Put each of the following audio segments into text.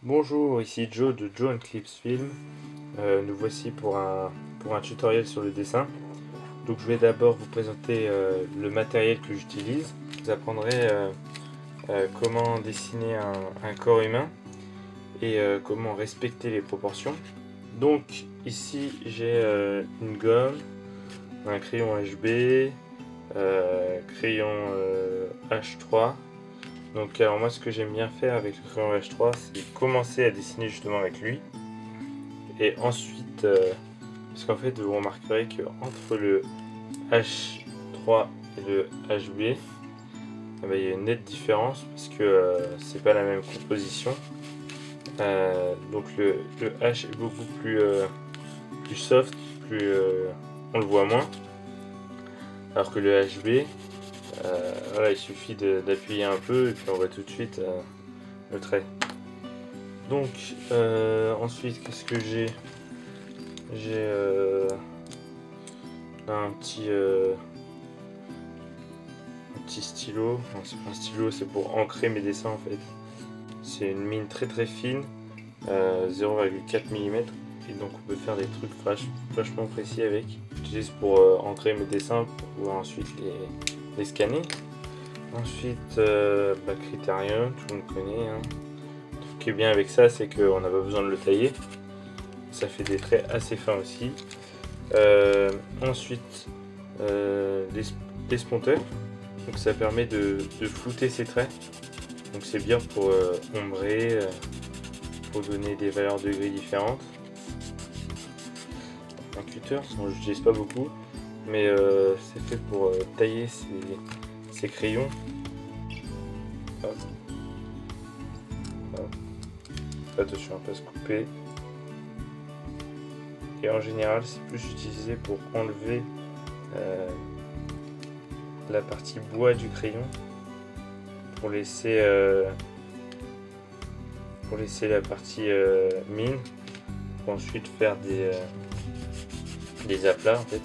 Bonjour, ici Joe de Joe & Clips Film. Nous voici pour un tutoriel sur le dessin. Donc je vais d'abord vous présenter le matériel que j'utilise. Vous apprendrez comment dessiner un corps humain et comment respecter les proportions. Donc ici j'ai une gomme, un crayon HB, crayon H3. Donc alors moi ce que j'aime bien faire avec le crayon H3, c'est commencer à dessiner justement avec lui. Et ensuite, parce qu'en fait vous remarquerez que entre le H3 et le HB, il y a une nette différence parce que c'est pas la même composition. Donc le H est beaucoup plus soft, on le voit moins. Alors que le HB, voilà, il suffit d'appuyer un peu et puis on voit tout de suite le trait. Donc ensuite, qu'est-ce que j'ai? J'ai un petit stylo. Non, c'est pas un stylo, c'est pour ancrer mes dessins en fait. C'est une mine très fine, 0,4 mm, et donc on peut faire des trucs vachement précis avec. J'utilise pour ancrer mes dessins pour pouvoir ensuite les scanner. Ensuite, Criterion, tout le monde connaît. Hein. Le truc qui est bien avec ça, c'est qu'on n'a pas besoin de le tailler. Ça fait des traits assez fins aussi. Ensuite, l'esponteur. Donc ça permet de flouter ses traits. Donc c'est bien pour ombrer, pour donner des valeurs de gris différentes. Un cutter, je n'utilise pas beaucoup, mais c'est fait pour tailler ces crayons. Hop. Hop. Attention à ne pas se couper. Et en général, c'est plus utilisé pour enlever la partie bois du crayon, pour laisser la partie mine, pour ensuite faire des aplats en fait.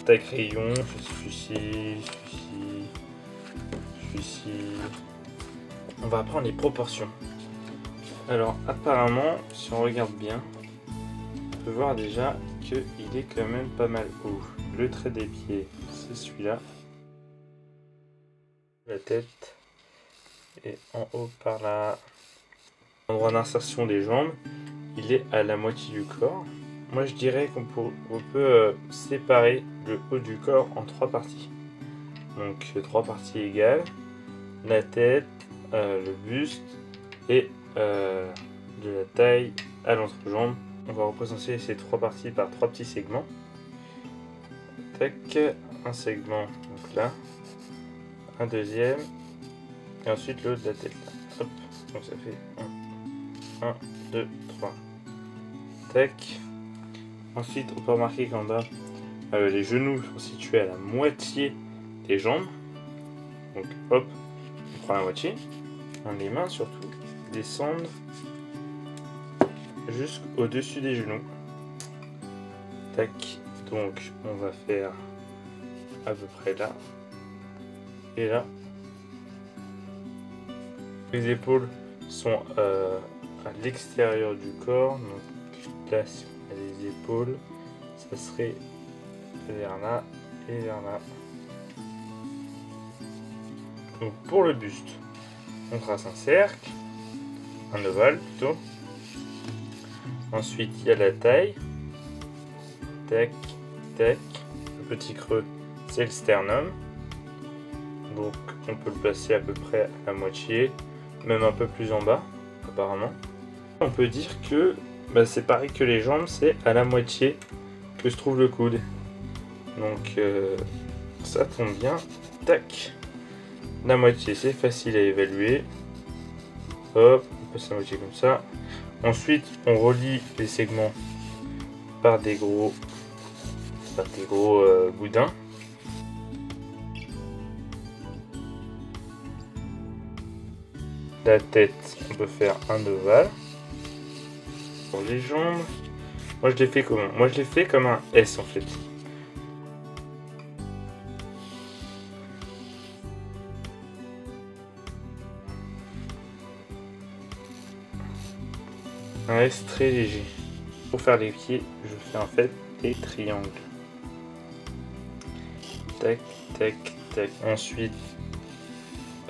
Taille crayon, celui-ci. On va apprendre les proportions. Alors apparemment, si on regarde bien, on peut voir déjà qu'il est quand même pas mal haut. Le trait des pieds, c'est celui-là. La tête est en haut par là. L'endroit d'insertion des jambes, il est à la moitié du corps. Moi je dirais qu'on peut séparer le haut du corps en 3 parties. Donc 3 parties égales. La tête, le buste et de la taille à l'entrejambe. On va représenter ces 3 parties par 3 petits segments. Tac, un segment donc là, un deuxième, et ensuite l'autre de la tête là. Hop, donc ça fait 1, 2, 3. Tac. Ensuite, on peut remarquer qu'en bas, les genoux sont situés à la moitié des jambes. Donc hop, on prend la moitié. Les mains surtout descendent jusqu'au-dessus des genoux. Tac. Donc on va faire à peu près là et là. Les épaules sont à l'extérieur du corps. Donc là, si on a les épaules, ça serait vers là et vers là. Donc pour le buste, on trace un cercle, un ovale plutôt. Ensuite il y a la taille. Tac, tac. Le petit creux, c'est le sternum. Donc on peut le placer à peu près à la moitié, même un peu plus en bas, apparemment. On peut dire que c'est pareil que les jambes, c'est à la moitié que se trouve le coude. Donc ça tombe bien. Tac. La moitié, c'est facile à évaluer. Hop, on passe la moitié comme ça. Ensuite, on relie les segments par des gros boudins. La tête, on peut faire un ovale. Pour les jambes, moi je l'ai fait comment? Moi je l'ai fait comme un S en fait. Un S très léger. Pour faire les pieds, je fais en fait des triangles. Tac, tac, tac. Ensuite,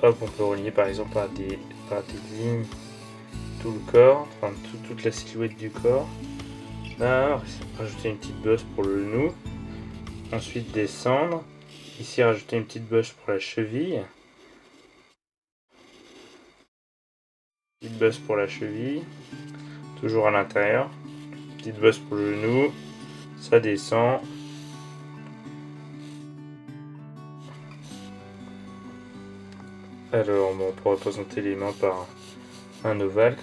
hop, on peut relier par exemple par des lignes tout le corps, enfin toute la silhouette du corps. Là, rajouter une petite bosse pour le genou. Ensuite descendre. Ici rajouter une petite bosse pour la cheville. Petite bosse pour la cheville. Toujours à l'intérieur. Petite bosse pour le genou. Ça descend. Alors on peut représenter les mains par un ovale.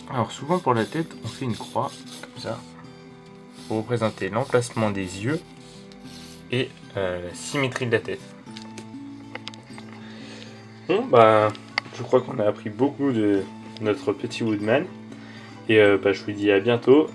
Alors souvent pour la tête, on fait une croix, comme ça, pour représenter l'emplacement des yeux et la symétrie de la tête. Bon bah, je crois qu'on a appris beaucoup de notre petit Woodman, et je vous dis à bientôt.